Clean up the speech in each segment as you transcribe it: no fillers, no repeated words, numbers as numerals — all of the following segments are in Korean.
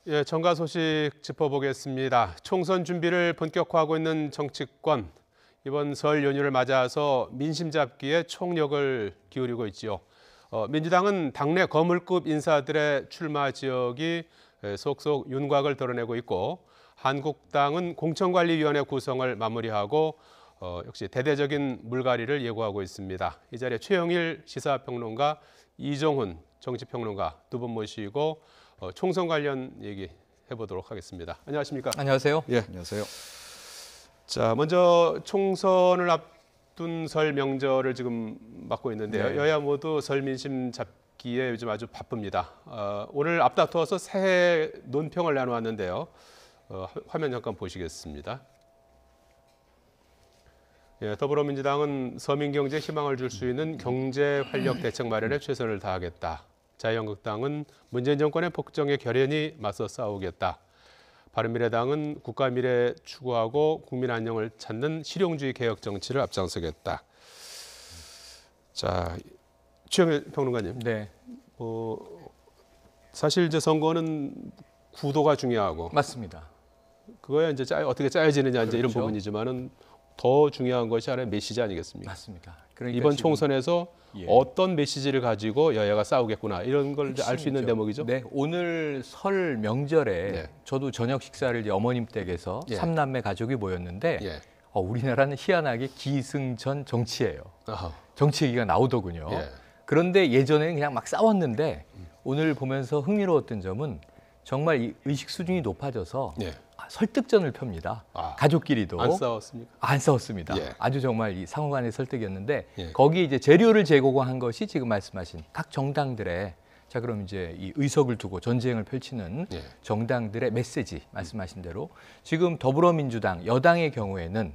예, 정가 소식 짚어보겠습니다. 총선 준비를 본격화하고 있는 정치권. 이번 설 연휴를 맞아서 민심 잡기에 총력을 기울이고 있지요. 민주당은 당내 거물급 인사들의 출마 지역이 속속 윤곽을 드러내고 있고, 한국당은 공천관리위원회 구성을 마무리하고 역시 대대적인 물갈이를 예고하고 있습니다. 이 자리에 최영일 시사평론가, 이종훈 정치평론가 두 분 모시고 총선 관련 얘기 해보도록 하겠습니다. 안녕하십니까? 안녕하세요. 예, 안녕하세요. 자, 먼저 총선을 앞둔 설 명절을 지금 맞고 있는데요. 네. 여야 모두 설 민심 잡기에 요즘 아주 바쁩니다. 오늘 앞다투어서 새해 논평을 나누었는데요. 화면 잠깐 보시겠습니다. 예, 더불어민주당은 서민경제에 희망을 줄 수 있는 경제 활력 대책 마련에 최선을 다하겠다. 자유한국당은 문재인 정권의 폭정에 결연히 맞서 싸우겠다. 바른미래당은 국가 미래 추구하고 국민 안녕을 찾는 실용주의 개혁 정치를 앞장서겠다. 자, 최영일 평론가님. 네, 사실 이제 선거는 구도가 중요하고 맞습니다. 그거야 이제 어떻게 짜여지느냐 이제 이런 그렇죠. 부분이지만은 더 중요한 것이 하나의 메시지 아니겠습니까? 맞습니다. 그러니까 이번 지금 총선에서 예. 어떤 메시지를 가지고 여야가 싸우겠구나 이런 걸 알 수 있는 핵심이죠. 대목이죠. 네, 오늘 설 명절에 네. 저도 저녁 식사를 이제 어머님 댁에서 예. 삼남매 가족이 모였는데 예. 우리나라는 희한하게 기승전 정치예요. 아하. 정치 얘기가 나오더군요. 예. 그런데 예전에는 그냥 막 싸웠는데 오늘 보면서 흥미로웠던 점은 정말 이 의식 수준이 높아져서 예. 설득전을 펴니다. 가족끼리도 안 싸웠습니까? 안 싸웠습니다. 예. 아주 정말 이 상호간의 설득이었는데 예. 거기에 이제 재료를 제공한 것이 지금 말씀하신 각 정당들의 자 그럼 이제 이 의석을 두고 전쟁을 펼치는 예. 정당들의 메시지 말씀하신 대로 지금 더불어민주당 여당의 경우에는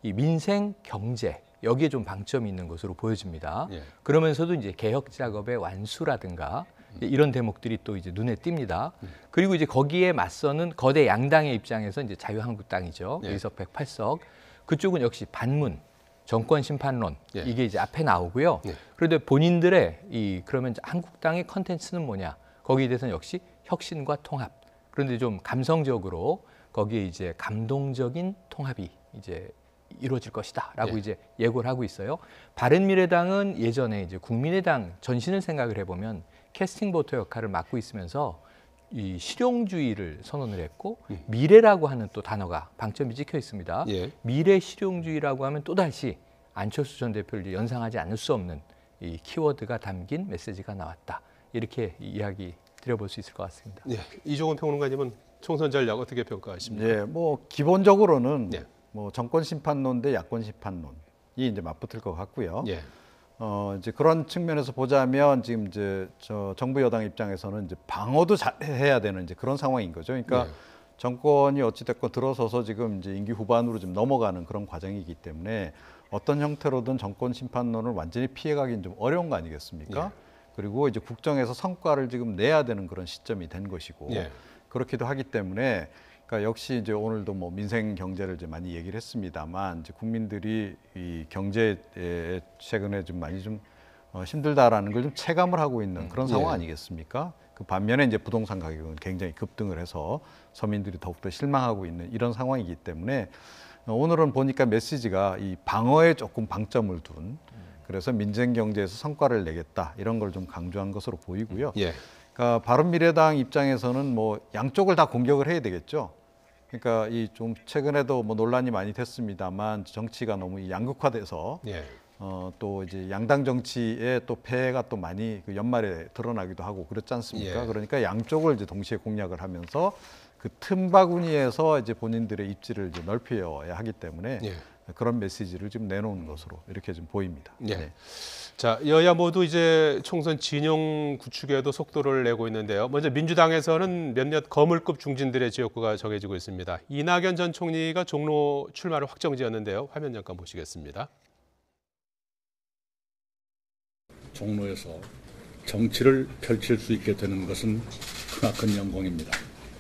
이 민생 경제 여기에 좀 방점이 있는 것으로 보여집니다. 예. 그러면서도 이제 개혁 작업의 완수라든가 이런 대목들이 또 이제 눈에 띕니다. 그리고 이제 거기에 맞서는 거대 양당의 입장에서 이제 자유한국당이죠. 예. 의석 108석. 그쪽은 역시 반문, 정권 심판론 예. 이게 이제 앞에 나오고요. 예. 그런데 본인들의 그러면 한국당의 컨텐츠는 뭐냐? 거기에 대해서는 역시 혁신과 통합. 그런데 좀 감성적으로 거기에 이제 감동적인 통합이 이제 이루어질 것이다라고 예. 이제 예고를 하고 있어요. 바른미래당은 예전에 이제 국민의당 전신을 생각을 해보면 캐스팅 보터 역할을 맡고 있으면서 이 실용주의를 선언을 했고 미래라고 하는 또 단어가 방점이 찍혀 있습니다. 예. 미래 실용주의라고 하면 또다시 안철수 전 대표를 이제 연상하지 않을 수 없는 이 키워드가 담긴 메시지가 나왔다. 이렇게 이야기 드려볼 수 있을 것 같습니다. 예. 이종훈 평론가님은 총선 전략 어떻게 평가하십니까? 예, 뭐 기본적으로는 네. 뭐 정권 심판론 대 야권 심판론이 이제 맞붙을 것 같고요. 예. 이제 그런 측면에서 보자면 지금 이제 정부 여당 입장에서는 이제 방어도 해야 되는 이제 그런 상황인 거죠. 그러니까 네. 정권이 어찌됐건 들어서서 지금 이제 임기 후반으로 좀 넘어가는 그런 과정이기 때문에 어떤 형태로든 정권 심판론을 완전히 피해가기는 좀 어려운 거 아니겠습니까? 예. 그리고 이제 국정에서 성과를 지금 내야 되는 그런 시점이 된 것이고 예. 그렇기도 하기 때문에 그러니까 역시 이제 오늘도 뭐 민생 경제를 이제 많이 얘기를 했습니다만 이제 국민들이 이 경제에 최근에 좀 많이 좀 힘들다라는 걸 좀 체감을 하고 있는 그런 상황 예. 아니겠습니까? 그 반면에 이제 부동산 가격은 굉장히 급등을 해서 서민들이 더욱더 실망하고 있는 이런 상황이기 때문에 오늘은 보니까 메시지가 이 방어에 조금 방점을 둔 그래서 민생 경제에서 성과를 내겠다 이런 걸 좀 강조한 것으로 보이고요. 예. 그러니까 바른미래당 입장에서는 뭐 양쪽을 다 공격을 해야 되겠죠. 그러니까 이 좀 최근에도 뭐 논란이 많이 됐습니다만 정치가 너무 양극화돼서 예. 또 이제 양당 정치의 또 폐해가 또 많이 그 연말에 드러나기도 하고 그렇지 않습니까? 예. 그러니까 양쪽을 이제 동시에 공략을 하면서 그 틈바구니에서 이제 본인들의 입지를 이제 넓혀야 하기 때문에 예. 그런 메시지를 좀 내놓은 것으로 이렇게 좀 보입니다. 예. 네. 자, 여야 모두 이제 총선 진영 구축에도 속도를 내고 있는데요. 먼저 민주당에서는 몇몇 거물급 중진들의 지역구가 정해지고 있습니다. 이낙연 전 총리가 종로 출마를 확정지었는데요. 화면 잠깐 보시겠습니다. 종로에서 정치를 펼칠 수 있게 되는 것은 크나큰 영광입니다.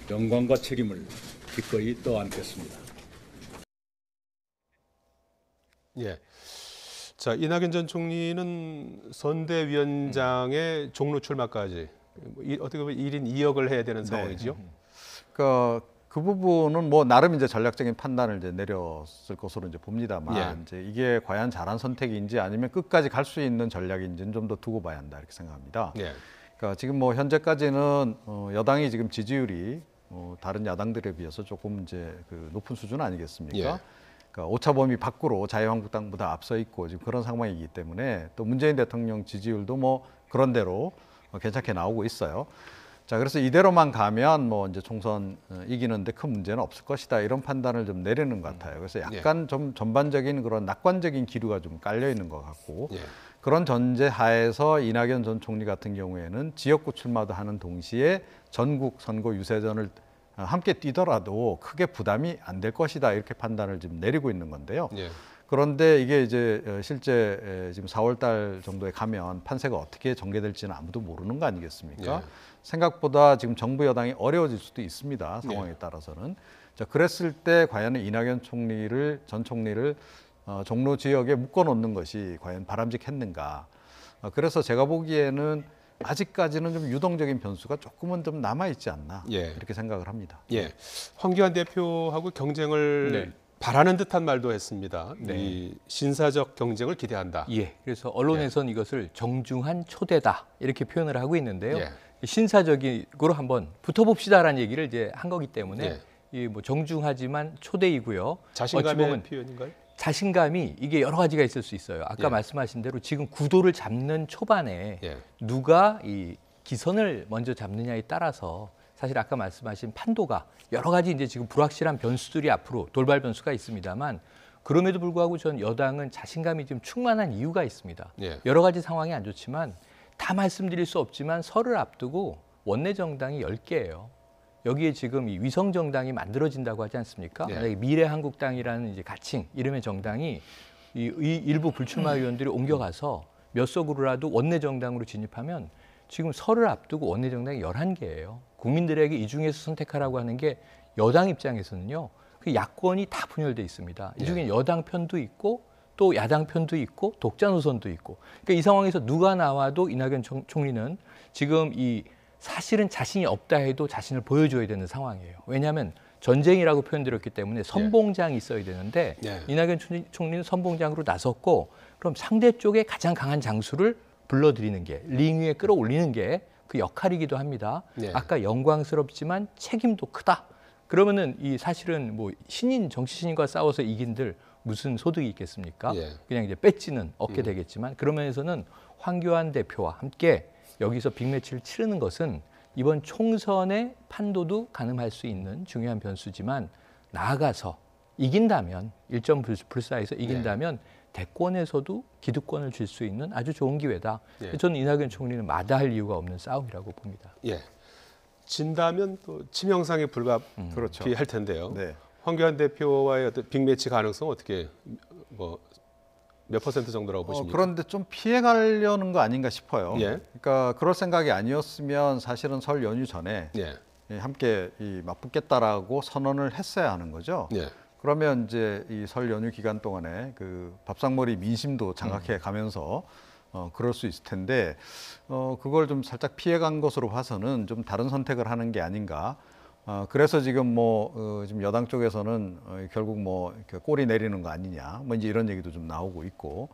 영광과 책임을 기꺼이 떠안겠습니다. 예. 자, 이낙연 전 총리는 선대위원장의 종로 출마까지 어떻게 보면 1인 2역을 해야 되는 상황이죠. 그 부분은 뭐 나름 이제 전략적인 판단을 이제 내렸을 것으로 이제 봅니다만 예. 이제 이게 과연 잘한 선택인지 아니면 끝까지 갈 수 있는 전략인지는 좀 더 두고 봐야 한다 이렇게 생각합니다. 예. 그러니까 지금 뭐 현재까지는 여당이 지금 지지율이 다른 야당들에 비해서 조금 이제 그 높은 수준 아니겠습니까? 예. 그러니까 오차 범위 밖으로 자유한국당보다 앞서 있고 지금 그런 상황이기 때문에 또 문재인 대통령 지지율도 뭐 그런 대로 괜찮게 나오고 있어요. 자, 그래서 이대로만 가면 뭐 이제 총선 이기는데 큰 문제는 없을 것이다 이런 판단을 좀 내리는 것 같아요. 그래서 약간 좀 전반적인 그런 낙관적인 기류가 좀 깔려 있는 것 같고 예. 그런 전제 하에서 이낙연 전 총리 같은 경우에는 지역구 출마도 하는 동시에 전국 선거 유세전을 함께 뛰더라도 크게 부담이 안 될 것이다 이렇게 판단을 지금 내리고 있는 건데요. 예. 그런데 이게 이제 실제 지금 4월 달 정도에 가면 판세가 어떻게 전개될지는 아무도 모르는 거 아니겠습니까? 예. 생각보다 지금 정부 여당이 어려워질 수도 있습니다. 상황에 따라서는. 자, 그랬을 때 과연 이낙연 전 총리를 종로 지역에 묶어놓는 것이 과연 바람직했는가? 그래서 제가 보기에는 아직까지는 좀 유동적인 변수가 조금은 좀 남아 있지 않나 예. 이렇게 생각을 합니다. 예. 황교안 대표하고 경쟁을 네. 바라는 듯한 말도 했습니다. 네. 이 신사적 경쟁을 기대한다. 예. 그래서 언론에서는 이것을 정중한 초대다 이렇게 표현을 하고 있는데요. 예. 신사적으로 한번 붙어봅시다라는 얘기를 이제 한 거기 때문에 예. 이 뭐 정중하지만 초대이고요. 어찌 자신감의 보면 표현인가요? 자신감이 이게 여러 가지가 있을 수 있어요. 아까 예. 말씀하신 대로 지금 구도를 잡는 초반에 예. 누가 이 기선을 먼저 잡느냐에 따라서 사실 아까 말씀하신 판도가 여러 가지 이제 지금 불확실한 변수들이 앞으로 돌발 변수가 있습니다만 그럼에도 불구하고 전 여당은 자신감이 좀 충만한 이유가 있습니다. 예. 여러 가지 상황이 안 좋지만 다 말씀드릴 수 없지만 설을 앞두고 원내 정당이 10개예요. 여기에 지금 이 위성 정당이 만들어진다고 하지 않습니까? 네. 만약에 미래한국당이라는 이제 가칭 이름의 정당이 이 일부 불출마 의원들이 옮겨가서 몇 석으로라도 원내 정당으로 진입하면 지금 설을 앞두고 원내 정당이 11개예요. 국민들에게 이 중에서 선택하라고 하는 게 여당 입장에서는요. 그 야권이 다 분열돼 있습니다. 이 중에 여당 편도 있고 또 야당 편도 있고 독자 노선도 있고. 그러니까 이 상황에서 누가 나와도 이낙연 총리는 지금 이 사실은 자신이 없다 해도 자신을 보여줘야 되는 상황이에요. 왜냐하면 전쟁이라고 표현드렸기 때문에 선봉장이 있어야 되는데 예. 이낙연 총리는 선봉장으로 나섰고 그럼 상대 쪽에 가장 강한 장수를 불러들이는 게 링 위에 끌어올리는 게 그 역할이기도 합니다. 예. 아까 영광스럽지만 책임도 크다. 그러면은 이 사실은 뭐 정치 신인과 싸워서 이긴들 무슨 소득이 있겠습니까? 예. 그냥 이제 배지는 얻게 되겠지만 그런 면에서는 황교안 대표와 함께 여기서 빅매치를 치르는 것은 이번 총선의 판도도 가늠할 수 있는 중요한 변수지만 나아가서 이긴다면 1.불사에서 이긴다면 대권에서도 기득권을 줄 수 있는 아주 좋은 기회다. 예. 저는 이낙연 총리는 마다할 이유가 없는 싸움이라고 봅니다. 예. 진다면 또 치명상에 그렇죠. 불가피할 텐데요. 네. 황교안 대표와의 어떤 빅매치 가능성 어떻게 뭐 몇 퍼센트 정도라고 보십니까? 그런데 좀 피해가려는 거 아닌가 싶어요. 예. 그러니까 그럴 생각이 아니었으면 사실은 설 연휴 전에 예. 함께 맞붙겠다라고 선언을 했어야 하는 거죠. 예. 그러면 이제 이 설 연휴 기간 동안에 그 밥상머리 민심도 장악해 가면서 그럴 수 있을 텐데 그걸 좀 살짝 피해간 것으로 봐서는 좀 다른 선택을 하는 게 아닌가. 그래서 지금 지금 여당 쪽에서는 결국 이렇게 꼬리 내리는 거 아니냐, 이제 이런 얘기도 좀 나오고 있고,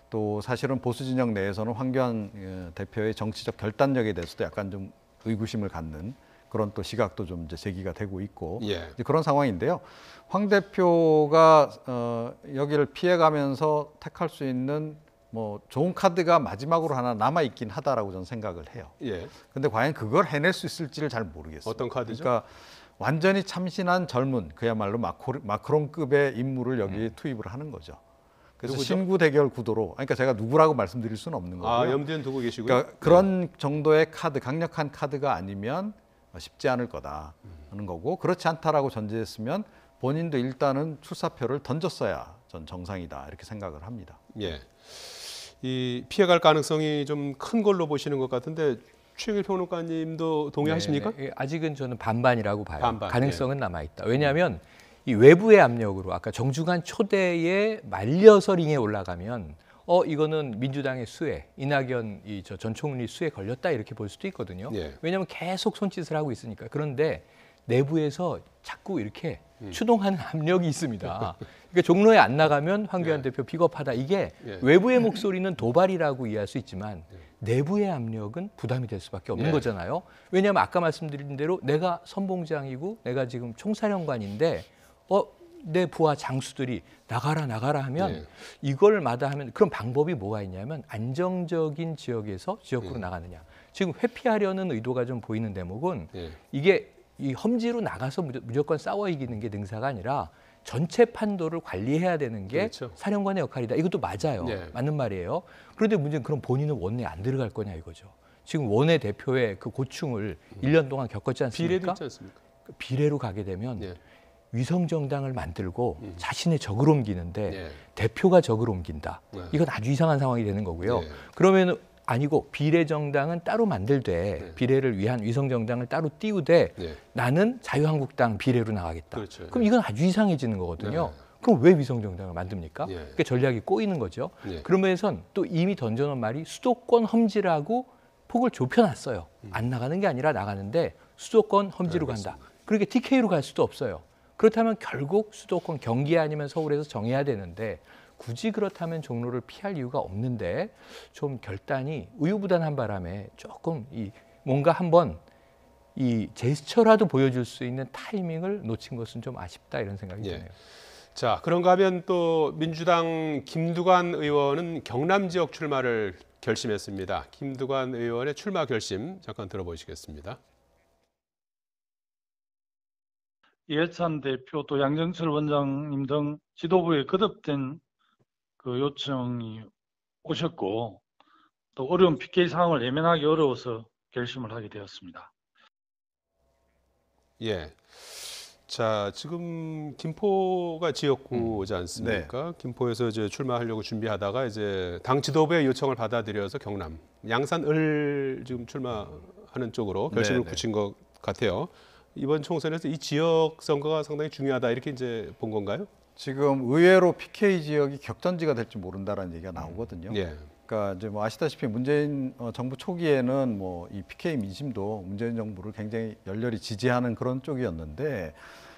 또 사실은 보수 진영 내에서는 황교안 대표의 정치적 결단력에 대해서도 약간 좀 의구심을 갖는 그런 또 시각도 좀 이제 제기가 되고 있고 예. 이제 그런 상황인데요. 황 대표가 여기를 피해가면서 택할 수 있는 좋은 카드가 마지막으로 하나 남아 있긴 하다라고 저는 생각을 해요. 예. 근데 과연 그걸 해낼 수 있을지를 잘 모르겠어요. 어떤 카드죠? 그러니까 완전히 참신한 젊은 그야말로 마크롱급의 인물을 여기에 투입을 하는 거죠. 그래서 누구죠? 신구 대결 구도로 그러니까 제가 누구라고 말씀드릴 수는 없는 거고요. 염두에 두고 계시고요. 그러니까 그런 정도의 카드, 강력한 카드가 아니면 쉽지 않을 거다 하는 거고 그렇지 않다라고 전제했으면 본인도 일단은 출사표를 던졌어야 전 정상이다 이렇게 생각을 합니다. 예. 이 피해갈 가능성이 좀 큰 걸로 보시는 것 같은데 최영일 평론가님도 동의하십니까? 네, 아직은 저는 반반이라고 봐요. 반반, 가능성은 남아 있다. 왜냐하면 이 외부의 압력으로 아까 정중한 초대에 말려서 링에 올라가면 이거는 민주당의 수혜, 이낙연 전 총리 수혜 걸렸다 이렇게 볼 수도 있거든요. 예. 왜냐하면 계속 손짓을 하고 있으니까. 그런데 내부에서 자꾸 이렇게 추동하는 압력이 있습니다. 그러니까 종로에 안 나가면 황교안 대표 비겁하다. 이게 외부의 목소리는 도발이라고 이해할 수 있지만 내부의 압력은 부담이 될 수밖에 없는 거잖아요. 왜냐하면 아까 말씀드린 대로 내가 선봉장이고 내가 지금 총사령관인데 내 부하 장수들이 나가라 하면 이걸 마다하면 그런 방법이 뭐가 있냐면 안정적인 지역에서 지역구로 나가느냐. 지금 회피하려는 의도가 좀 보이는 대목은 이게 이 험지로 나가서 무조건 싸워 이기는 게 능사가 아니라 전체 판도를 관리해야 되는 게 그렇죠. 사령관의 역할이다. 이것도 맞아요. 맞는 말이에요. 그런데 문제는 그럼 본인은 원내에 안 들어갈 거냐 이거죠. 지금 원내 대표의 그 고충을 1년 동안 겪었지 않습니까? 비례도 있지 않습니까? 비례로 가게 되면 위성 정당을 만들고 자신의 적을 옮기는데 대표가 적을 옮긴다. 이건 아주 이상한 상황이 되는 거고요. 그러면 아니고 비례 정당은 따로 만들되 비례를 위한 위성 정당을 따로 띄우되 나는 자유한국당 비례로 나가겠다. 그렇죠. 그럼 이건 아주 이상해지는 거거든요. 그럼 왜 위성 정당을 만듭니까? 그러니까 전략이 꼬이는 거죠. 그러면서 또 이미 던져놓은 말이 수도권 험지라고 폭을 좁혀놨어요. 안 나가는 게 아니라 나가는데 수도권 험지로 간다. 그렇게 TK로 갈 수도 없어요. 그렇다면 결국 수도권 경기 아니면 서울에서 정해야 되는데 굳이 그렇다면 종로를 피할 이유가 없는데 좀 결단이 우유부단한 바람에 조금 뭔가 한번 이 제스처라도 보여줄 수 있는 타이밍을 놓친 것은 좀 아쉽다 이런 생각이 드네요. 자, 그런가 하면 또 민주당 김두관 의원은 경남 지역 출마를 결심했습니다. 김두관 의원의 출마 결심 잠깐 들어보시겠습니다. 이해찬 대표 또 양정철 원장님 등 지도부에 거듭된 그 요청이 오셨고 또 어려운 PK 상황을 예면하기 어려워서 결심을 하게 되었습니다. 자, 지금 김포가 지역구지 않습니까? 김포에서 이제 출마하려고 준비하다가 이제 당 지도부의 요청을 받아들여서 경남, 양산을 지금 출마하는 쪽으로 결심을 굳힌 것 같아요. 이번 총선에서 이 지역 선거가 상당히 중요하다 이렇게 이제 본 건가요? 지금 의외로 PK 지역이 격전지가 될지 모른다라는 얘기가 나오거든요. 그러니까 이제 뭐 아시다시피 문재인 정부 초기에는 뭐 이 PK 민심도 문재인 정부를 굉장히 열렬히 지지하는 그런 쪽이었는데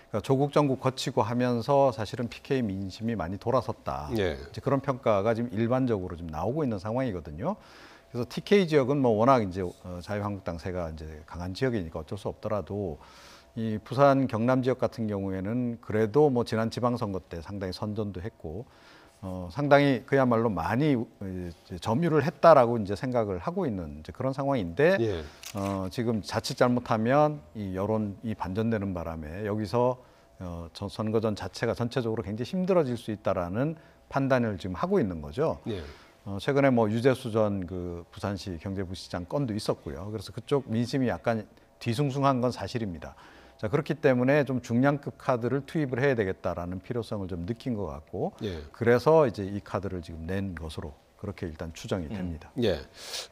그러니까 조국 정부 거치고 하면서 사실은 PK 민심이 많이 돌아섰다. 이제 그런 평가가 지금 일반적으로 좀 나오고 있는 상황이거든요. 그래서 TK 지역은 뭐 워낙 이제 자유한국당세가 이제 강한 지역이니까 어쩔 수 없더라도 이 부산 경남 지역 같은 경우에는 그래도 뭐 지난 지방선거 때 상당히 선전도 했고 상당히 그야말로 많이 이제 점유를 했다라고 이제 생각을 하고 있는 이제 그런 상황인데 지금 자칫 잘못하면 이 여론이 반전되는 바람에 여기서 선거전 자체가 전체적으로 굉장히 힘들어질 수 있다라는 판단을 지금 하고 있는 거죠. 최근에 뭐 유재수 전 그 부산시 경제부시장 건도 있었고요. 그래서 그쪽 민심이 약간 뒤숭숭한 건 사실입니다. 자, 그렇기 때문에 좀 중량급 카드를 투입을 해야 되겠다라는 필요성을 좀 느낀 것 같고 그래서 이제 이 카드를 지금 낸 것으로 그렇게 일단 추정이 됩니다.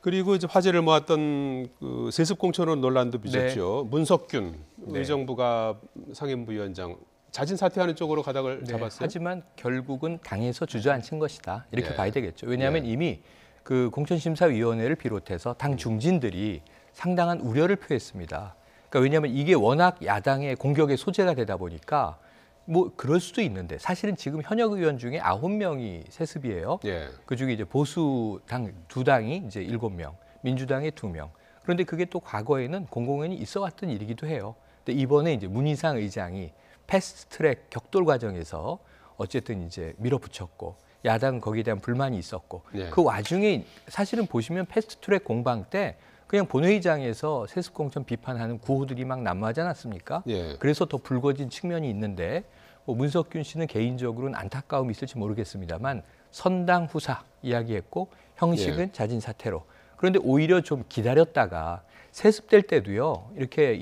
그리고 이제 화제를 모았던 그 세습 공천론 논란도 빚었죠. 문석균 의정부가 상임부위원장 자진 사퇴하는 쪽으로 가닥을 잡았어요. 하지만 결국은 당에서 주저앉힌 것이다. 이렇게 봐야 되겠죠. 왜냐하면 이미 그 공천심사위원회를 비롯해서 당 중진들이 상당한 우려를 표했습니다. 그러니까 왜냐하면 이게 워낙 야당의 공격의 소재가 되다 보니까 뭐 그럴 수도 있는데 사실은 지금 현역 의원 중에 9명이 세습이에요. 그중에 이제 보수 당 2당이 이제 7명, 민주당의 2명. 그런데 그게 또 과거에는 공공연히 있어왔던 일이기도 해요. 근데 이번에 이제 문희상 의장이 패스트트랙 격돌 과정에서 어쨌든 이제 밀어붙였고 야당은 거기에 대한 불만이 있었고 그 와중에 사실은 보시면 패스트트랙 공방 때 그냥 본회의장에서 세습공천 비판하는 구호들이 막 난무하지 않았습니까? 그래서 더 불거진 측면이 있는데 뭐 문석균 씨는 개인적으로는 안타까움이 있을지 모르겠습니다만 선당 후사 이야기했고 형식은 자진 사퇴로. 그런데 오히려 좀 기다렸다가 세습될 때도요. 이렇게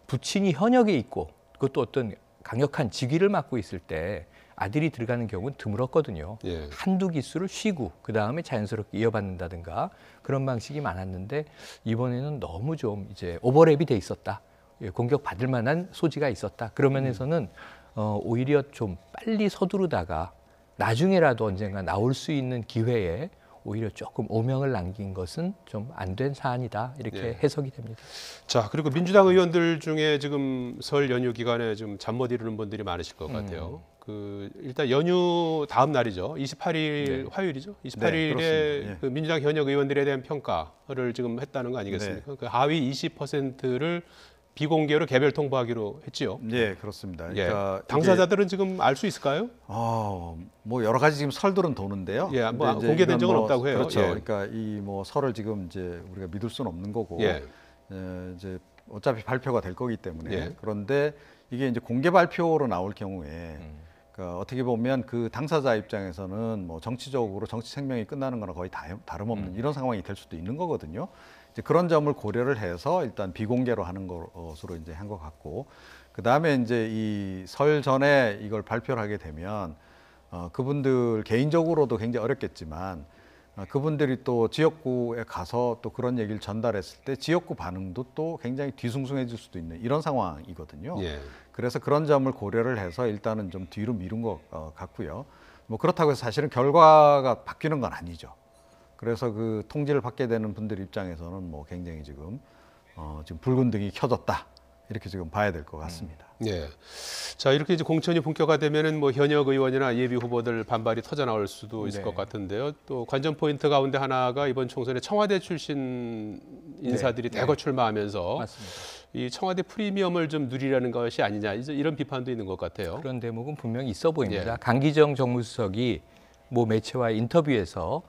부친이 현역에 있고 그것도 어떤 강력한 직위를 맡고 있을 때 아들이 들어가는 경우는 드물었거든요. 한두 기수를 쉬고 그다음에 자연스럽게 이어받는다든가 그런 방식이 많았는데 이번에는 너무 좀 이제 오버랩이 돼 있었다. 공격받을 만한 소지가 있었다. 그런 면에서는 오히려 좀 빨리 서두르다가 나중에라도 언젠가 나올 수 있는 기회에 오히려 조금 오명을 남긴 것은 좀 안 된 사안이다 이렇게 예. 해석이 됩니다. 자, 그리고 민주당 의원들 중에 지금 설 연휴 기간에 좀 잠 못 이루는 분들이 많으실 것 같아요. 그 일단 연휴 다음 날이죠. 28일 화요일이죠. 28일에 그렇습니다. 예. 그 민주당 현역 의원들에 대한 평가를 지금 했다는 거 아니겠습니까? 그 하위 20%를 비공개로 개별 통보하기로 했지요. 예, 그렇습니다. 예. 그러니까 당사자들은 지금 알 수 있을까요? 뭐 여러 가지 지금 설들은 도는데요. 예, 뭐 근데 이제 공개된 이건 적은 없다고 해요. 그렇죠. 예. 그러니까 이 뭐 설을 지금 이제 우리가 믿을 수는 없는 거고, 예. 이제 어차피 발표가 될 거기 때문에. 예. 그런데 이게 이제 공개 발표로 나올 경우에, 그러니까 어떻게 보면 그 당사자 입장에서는 뭐 정치적으로 정치 생명이 끝나는 거나 거의 다름없는 이런 상황이 될 수도 있는 거거든요. 이제 그런 점을 고려를 해서 일단 비공개로 하는 것으로 이제 한 것 같고, 그 다음에 이제 이 설 전에 이걸 발표를 하게 되면 그분들 개인적으로도 굉장히 어렵겠지만 그분들이 또 지역구에 가서 또 그런 얘기를 전달했을 때 지역구 반응도 또 굉장히 뒤숭숭해질 수도 있는 이런 상황이거든요. 예. 그래서 그런 점을 고려를 해서 일단은 좀 뒤로 미룬 것 같고요. 뭐 그렇다고 해서 사실은 결과가 바뀌는 건 아니죠. 그래서 그 통지를 받게 되는 분들 입장에서는 뭐 굉장히 지금 붉은 등이 켜졌다 이렇게 지금 봐야 될 것 같습니다. 예. 자, 이렇게 이제 공천이 본격화되면은 뭐 현역 의원이나 예비 후보들 반발이 터져 나올 수도 있을 네. 것 같은데요. 또 관전 포인트 가운데 하나가 이번 총선에 청와대 출신 인사들이 네. 대거 출마하면서 맞습니다. 이 청와대 프리미엄을 좀 누리라는 것이 아니냐 이제 이런 비판도 있는 것 같아요. 그런 대목은 분명히 있어 보입니다. 예. 강기정 정무수석이 모 매체와의 인터뷰에서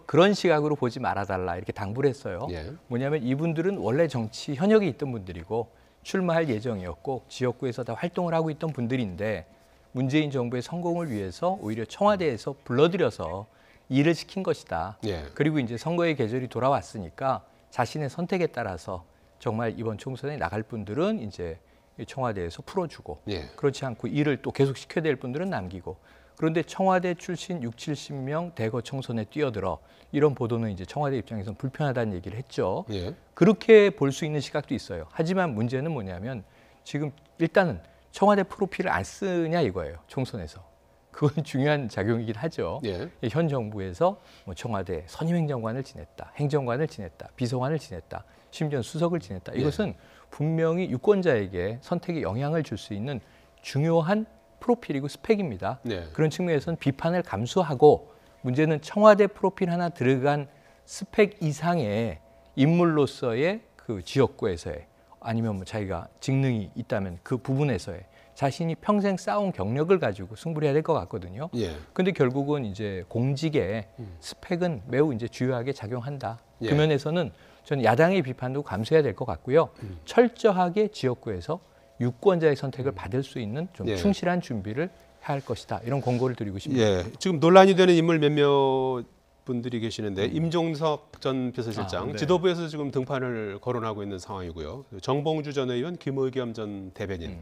그런 시각으로 보지 말아달라 이렇게 당부를 했어요. 예. 뭐냐면 이분들은 원래 정치 현역에 있던 분들이고 출마할 예정이었고 지역구에서 다 활동을 하고 있던 분들인데 문재인 정부의 성공을 위해서 오히려 청와대에서 불러들여서 일을 시킨 것이다. 예. 그리고 이제 선거의 계절이 돌아왔으니까 자신의 선택에 따라서 정말 이번 총선에 나갈 분들은 이제 청와대에서 풀어주고 예. 그렇지 않고 일을 또 계속 시켜야 될 분들은 남기고 그런데 청와대 출신 60-70명 대거 총선에 뛰어들어 이런 보도는 이제 청와대 입장에서는 불편하다는 얘기를 했죠. 예. 그렇게 볼 수 있는 시각도 있어요. 하지만 문제는 뭐냐면 지금 일단은 청와대 프로필을 안 쓰냐 이거예요. 총선에서. 그건 중요한 작용이긴 하죠. 예. 현 정부에서 뭐 청와대 선임행정관을 지냈다, 행정관을 지냈다, 비서관을 지냈다, 심지어 수석을 지냈다. 이것은 분명히 유권자에게 선택에 영향을 줄 수 있는 중요한 프로필이고 스펙입니다. 네. 그런 측면에서는 비판을 감수하고 문제는 청와대 프로필 하나 들어간 스펙 이상의 인물로서의 그 지역구에서의 아니면 뭐 자기가 직능이 있다면 그 부분에서의 자신이 평생 쌓은 경력을 가지고 승부를 해야 될 것 같거든요. 예. 근데 결국은 이제 공직의 스펙은 매우 이제 주요하게 작용한다. 예. 그 면에서는 저는 야당의 비판도 감수해야 될 것 같고요. 철저하게 지역구에서 유권자의 선택을 받을 수 있는 좀 예. 충실한 준비를 해야 할 것이다. 이런 권고를 드리고 싶습니다. 예. 지금 논란이 되는 인물 몇몇 분들이 계시는데 임종석 전 비서실장 네. 지도부에서 지금 등판을 거론하고 있는 상황이고요. 정봉주 전 의원, 김의겸 전 대변인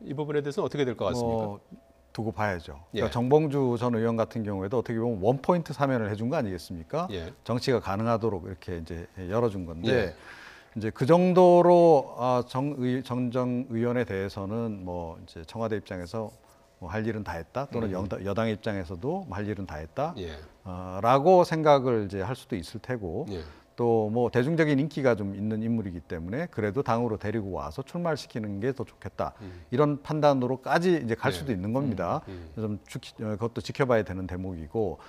이 부분에 대해서는 어떻게 될 것 같습니까? 뭐 두고 봐야죠. 예. 그러니까 정봉주 전 의원 같은 경우에도 어떻게 보면 원포인트 사면을 해준 거 아니겠습니까? 예. 정치가 가능하도록 이렇게 이제 열어준 건데 예. 이제 그 정도로 정정 의원에 대해서는 뭐 이제 청와대 입장에서 뭐 할 일은 다 했다 또는 여당 입장에서도 뭐 할 일은 다 했다. 예. 라고 생각을 이제 할 수도 있을 테고 예. 또 뭐 대중적인 인기가 좀 있는 인물이기 때문에 그래도 당으로 데리고 와서 출마를 시키는 게 더 좋겠다 이런 판단으로까지 이제 갈 수도 있는 겁니다. 좀 그것도 지켜봐야 되는 대목이고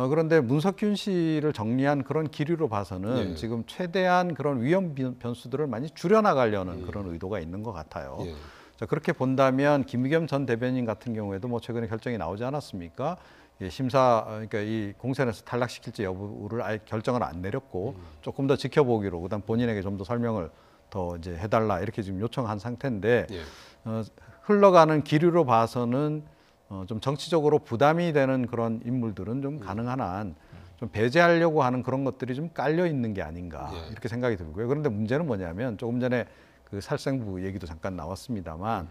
그런데 문석균 씨를 정리한 그런 기류로 봐서는 예. 지금 최대한 그런 위험 변수들을 많이 줄여나가려는 그런 의도가 있는 것 같아요. 예. 자, 그렇게 본다면 김의겸 전 대변인 같은 경우에도 뭐 최근에 결정이 나오지 않았습니까? 예, 그러니까 이 공천에서 탈락시킬지 여부를 아예 결정을 안 내렸고 조금 더 지켜보기로 그다음 본인에게 좀 더 설명을 더 이제 해달라 이렇게 지금 요청한 상태인데 예. 흘러가는 기류로 봐서는 좀 정치적으로 부담이 되는 그런 인물들은 좀 가능한 한 좀 배제하려고 하는 그런 것들이 좀 깔려 있는 게 아닌가 예. 이렇게 생각이 들고요. 그런데 문제는 뭐냐면 조금 전에 그 살생부 얘기도 잠깐 나왔습니다만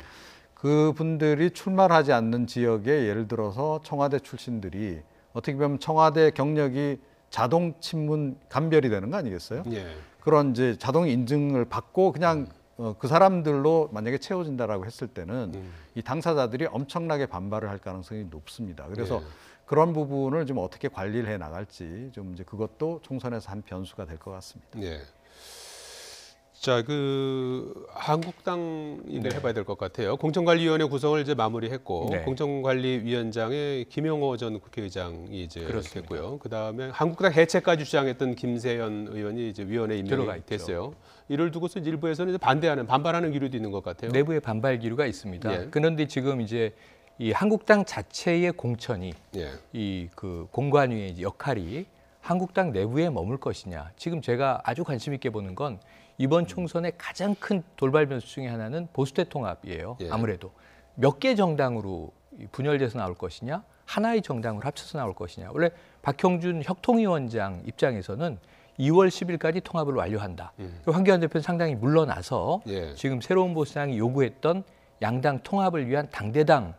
그 분들이 출마를 하지 않는 지역에 예를 들어서 청와대 출신들이 어떻게 보면 청와대 경력이 자동 친문 감별이 되는 거 아니겠어요? 예. 그런 이제 자동 인증을 받고 그냥 그 사람들로 만약에 채워진다라고 했을 때는 이 당사자들이 엄청나게 반발을 할 가능성이 높습니다. 그래서 예. 그런 부분을 좀 어떻게 관리를 해 나갈지 좀 이제 그것도 총선에서 한 변수가 될 것 같습니다. 예. 자, 그 한국당 얘기를 네. 해봐야 될 것 같아요. 공천관리위원회 구성을 이제 마무리했고 네. 공천관리위원장에 김용호 전 국회의장이 이제 그렇습니다. 됐고요. 그 다음에 한국당 해체까지 주장했던 김세현 의원이 이제 위원회 들어가 임명이 있죠. 됐어요. 이를 두고서 일부에서는 이제 반발하는 기류도 있는 것 같아요. 내부의 반발 기류가 있습니다. 예. 그런데 지금 이제 이 한국당 자체의 공천이 예. 이 그 공관위의 이제 역할이 한국당 내부에 머물 것이냐. 지금 제가 아주 관심 있게 보는 건 이번 총선의 가장 큰 돌발 변수 중에 하나는 보수대 통합이에요. 예. 아무래도 몇 개 정당으로 분열돼서 나올 것이냐, 하나의 정당으로 합쳐서 나올 것이냐. 원래 박형준 혁통위원장 입장에서는 2월 10일까지 통합을 완료한다. 황교안 대표는 상당히 물러나서 예. 지금 새로운 보수당이 요구했던 양당 통합을 위한 당대당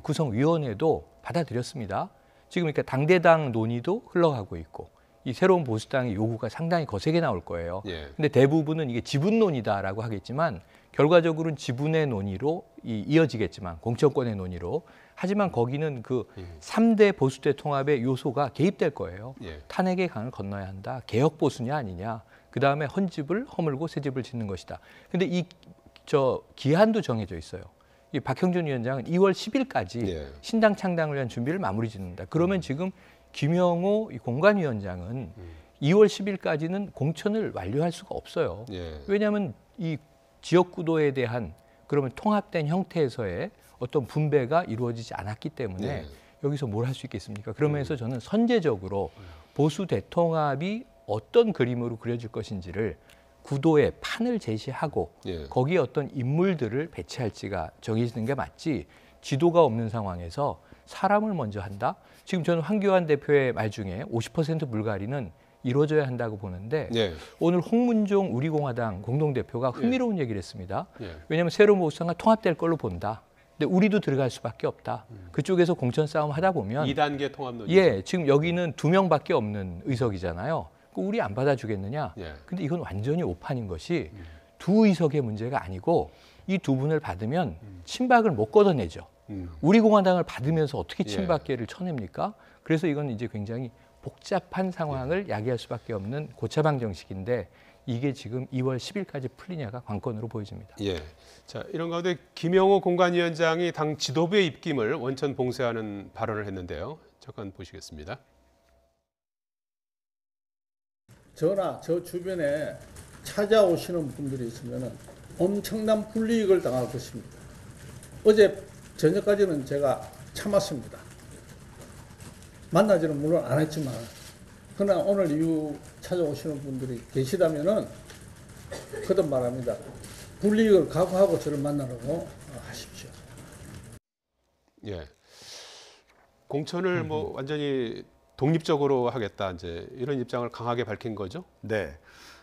구성위원회도 받아들였습니다. 지금 그러니까 당대당 논의도 흘러가고 있고 이 새로운 보수당의 요구가 상당히 거세게 나올 거예요. 예. 근데 대부분은 이게 지분론이다라고 하겠지만 결과적으로는 지분의 논의로 이어지겠지만 공천권의 논의로 하지만 거기는 그 3대 보수대 통합의 요소가 개입될 거예요. 예. 탄핵의 강을 건너야 한다. 개혁 보수냐 아니냐. 그다음에 헌집을 허물고 새 집을 짓는 것이다. 근데 이 기한도 정해져 있어요. 이 박형준 위원장은 2월 10일까지 예. 신당 창당을 위한 준비를 마무리 짓는다. 그러면 지금 김영호 이 공관위원장은 2월 10일까지는 공천을 완료할 수가 없어요. 예. 왜냐하면 이 지역구도에 대한 그러면 통합된 형태에서의 어떤 분배가 이루어지지 않았기 때문에 예. 여기서 뭘 할 수 있겠습니까? 그러면서 저는 선제적으로 보수 대통합이 어떤 그림으로 그려질 것인지를 구도의 판을 제시하고 예. 거기에 어떤 인물들을 배치할지가 정해지는 게 맞지 지도가 없는 상황에서 사람을 먼저 한다? 지금 저는 황교안 대표의 말 중에 50% 불가리는 이루어져야 한다고 보는데 예. 오늘 홍문종 우리공화당 공동대표가 흥미로운 얘기를 했습니다. 예. 왜냐하면 새로운 보수당과 통합될 걸로 본다. 근데 우리도 들어갈 수밖에 없다. 그쪽에서 공천 싸움 하다 보면 2단계 통합 논의. 예, 지금 여기는 2명밖에 없는 의석이잖아요. 우리 안 받아주겠느냐? 예. 근데 이건 완전히 오판인 것이 두 의석의 문제가 아니고 이 두 분을 받으면 친박을 못 걷어내죠. 우리 공화당을 받으면서 어떻게 예. 친박계를 쳐냅니까? 그래서 이건 이제 굉장히 복잡한 상황을 야기할 수밖에 없는 고차방 정식인데 이게 지금 2월 10일까지 풀리냐가 관건으로 보여집니다. 예. 자, 이런 가운데 김영호 공관위원장이 당 지도부의 입김을 원천 봉쇄하는 발언을 했는데요. 잠깐 보시겠습니다. 저나 저 주변에 찾아오시는 분들이 있으면 엄청난 불이익을 당할 것입니다. 어제 저녁까지는 제가 참았습니다. 만나지는 물론 안 했지만 그러나 오늘 이후 찾아오시는 분들이 계시다면은 거듭 말합니다. 불이익을 각오하고 저를 만나라고 하십시오. 예. 공천을 뭐 완전히 독립적으로 하겠다 이제 이런 입장을 강하게 밝힌 거죠. 네.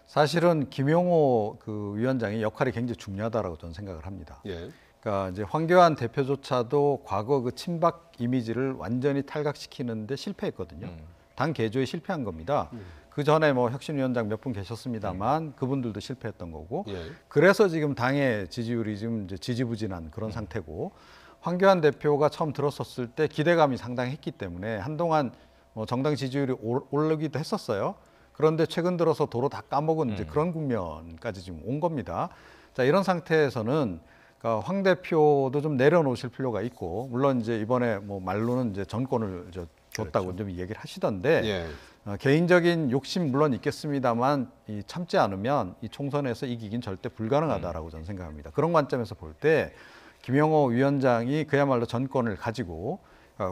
사실은 김용호 그 위원장의 역할이 굉장히 중요하다라고 저는 생각을 합니다. 예. 그러니까 이제 황교안 대표조차도 과거 그 친박 이미지를 완전히 탈각시키는데 실패했거든요. 당 개조에 실패한 겁니다. 그 전에 뭐 혁신위원장 몇 분 계셨습니다만 그분들도 실패했던 거고. 예. 그래서 지금 당의 지지율이 지금 이제 지지부진한 그런 상태고. 황교안 대표가 처음 들었었을 때 기대감이 상당했기 때문에 한동안 뭐 정당 지지율이 오르기도 했었어요. 그런데 최근 들어서 도로 다 까먹은 이제 그런 국면까지 지금 온 겁니다. 자, 이런 상태에서는 그러니까 황 대표도 좀 내려놓으실 필요가 있고, 물론 이제 이번에 뭐 말로는 이제 전권을 줬다고 그렇죠. 좀 얘기를 하시던데, 예. 개인적인 욕심 물론 있겠습니다만 이 참지 않으면 이 총선에서 이기긴 절대 불가능하다라고 저는 생각합니다. 그런 관점에서 볼 때 김영호 위원장이 그야말로 전권을 가지고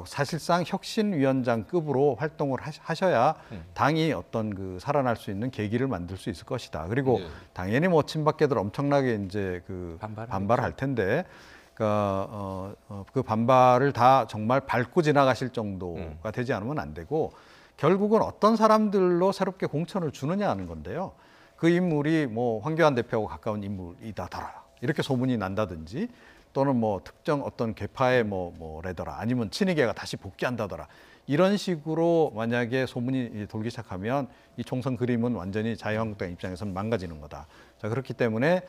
사실상 혁신위원장급으로 활동을 하셔야 당이 어떤 그 살아날 수 있는 계기를 만들 수 있을 것이다. 그리고 예. 당연히 뭐 친박계들 엄청나게 이제 그 반발할 텐데, 그 반발을 다 정말 밟고 지나가실 정도가 되지 않으면 안 되고, 결국은 어떤 사람들로 새롭게 공천을 주느냐 하는 건데요. 그 인물이 뭐 황교안 대표하고 가까운 인물이다더라 이렇게 소문이 난다든지, 또는 뭐 특정 어떤 계파의 뭐래더라, 아니면 친이계가 다시 복귀한다더라, 이런 식으로 만약에 소문이 돌기 시작하면 이 총선 그림은 완전히 자유한국당 입장에서는 망가지는 거다. 자, 그렇기 때문에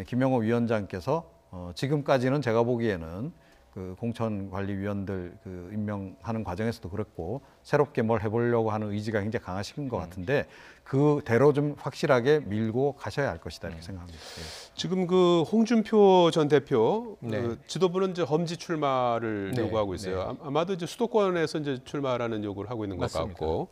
김영호 위원장께서 지금까지는 제가 보기에는 그 공천관리위원들 그 임명하는 과정에서도 그렇고 새롭게 뭘 해보려고 하는 의지가 굉장히 강하신 것 같은데 그대로 좀 확실하게 밀고 가셔야 할 것이다 이렇게 생각합니다. 예. 지금 그 홍준표 전 대표 네. 그 지도부는 이제 험지 출마를 네, 요구하고 있어요. 아마도 이제 수도권에서 이제 출마라는 요구를 하고 있는 것 맞습니다. 같고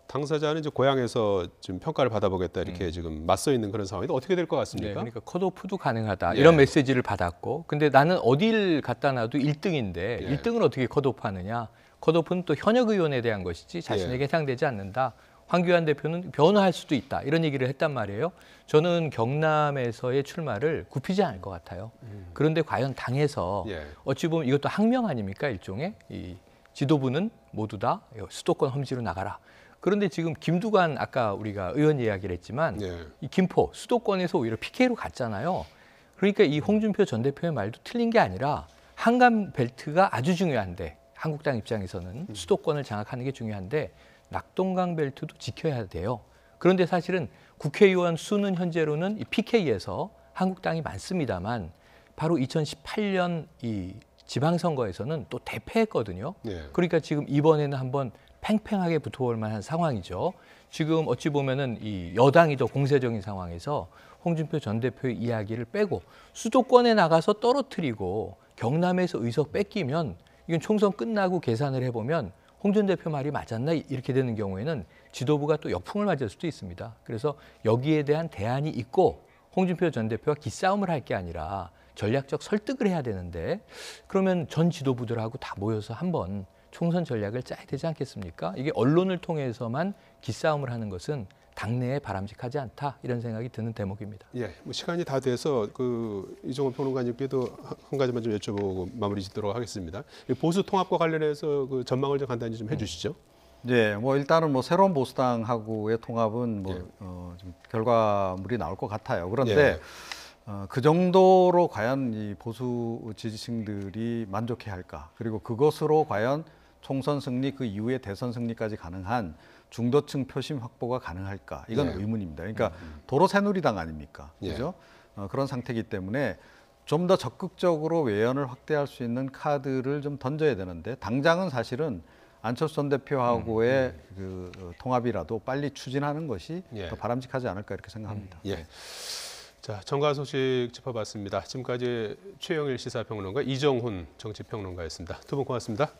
당사자는 이제 고향에서 좀 평가를 받아보겠다 이렇게 지금 맞서 있는 그런 상황인데 어떻게 될 것 네, 같습니까? 그러니까 컷오프도 가능하다 예. 이런 메시지를 받았고, 근데 나는 어딜 갖다 놔도 1등인데 예. 1등을 어떻게 컷오프하느냐? 컷오프는 또 현역 의원에 대한 것이지 자신에게 해당되지 않는다. 황교안 대표는 변호할 수도 있다 이런 얘기를 했단 말이에요. 저는 경남에서의 출마를 굽히지 않을 것 같아요. 그런데 과연 당에서 예. 어찌 보면 이것도 항명 아닙니까? 일종의 이 지도부는 모두 다 수도권 험지로 나가라. 그런데 지금 김두관 아까 우리가 의원 이야기를 했지만 예. 이 김포 수도권에서 오히려 PK로 갔잖아요. 그러니까 이 홍준표 전 대표의 말도 틀린 게 아니라 한강 벨트가 아주 중요한데 한국당 입장에서는 수도권을 장악하는 게 중요한데 낙동강 벨트도 지켜야 돼요. 그런데 사실은 국회의원 수는 현재로는 이 PK에서 한국당이 많습니다만 바로 2018년 이 지방선거에서는 또 대패했거든요. 예. 그러니까 지금 이번에는 한번 팽팽하게 붙어볼 만한 상황이죠. 지금 어찌 보면은 이 여당이 더 공세적인 상황에서 홍준표 전 대표의 이야기를 빼고 수도권에 나가서 떨어뜨리고 경남에서 의석 뺏기면 이건 총선 끝나고 계산을 해보면 홍 전 대표 말이 맞았나 이렇게 되는 경우에는 지도부가 또 역풍을 맞을 수도 있습니다. 그래서 여기에 대한 대안이 있고 홍준표 전 대표가 기싸움을 할 게 아니라 전략적 설득을 해야 되는데 그러면 전 지도부들하고 다 모여서 한번 총선 전략을 짜야 되지 않겠습니까? 이게 언론을 통해서만 기싸움을 하는 것은 당내에 바람직하지 않다 이런 생각이 드는 대목입니다. 예, 뭐 시간이 다 돼서 그 이종호 평론가님께도 한 가지만 좀 여쭤보고 마무리 짓도록 하겠습니다. 보수 통합과 관련해서 그 전망을 좀 간단히 좀 해주시죠. 네, 뭐 일단은 뭐 새로운 보수당하고의 통합은 뭐 좀 결과물이 나올 것 같아요. 그런데 그 정도로 과연 이 보수 지지층들이 만족해 할까? 그리고 그것으로 과연 총선 승리 그 이후에 대선 승리까지 가능한 중도층 표심 확보가 가능할까? 이건 의문입니다. 그러니까 도로 새누리당 아닙니까? 그죠? 그런 상태이기 때문에 좀 더 적극적으로 외연을 확대할 수 있는 카드를 좀 던져야 되는데 당장은 사실은 안철수 전 대표하고의 그 통합이라도 빨리 추진하는 것이 더 바람직하지 않을까 이렇게 생각합니다. 예. 자, 정가 소식 짚어봤습니다. 지금까지 최영일 시사평론가, 이정훈 정치평론가였습니다. 두 분 고맙습니다.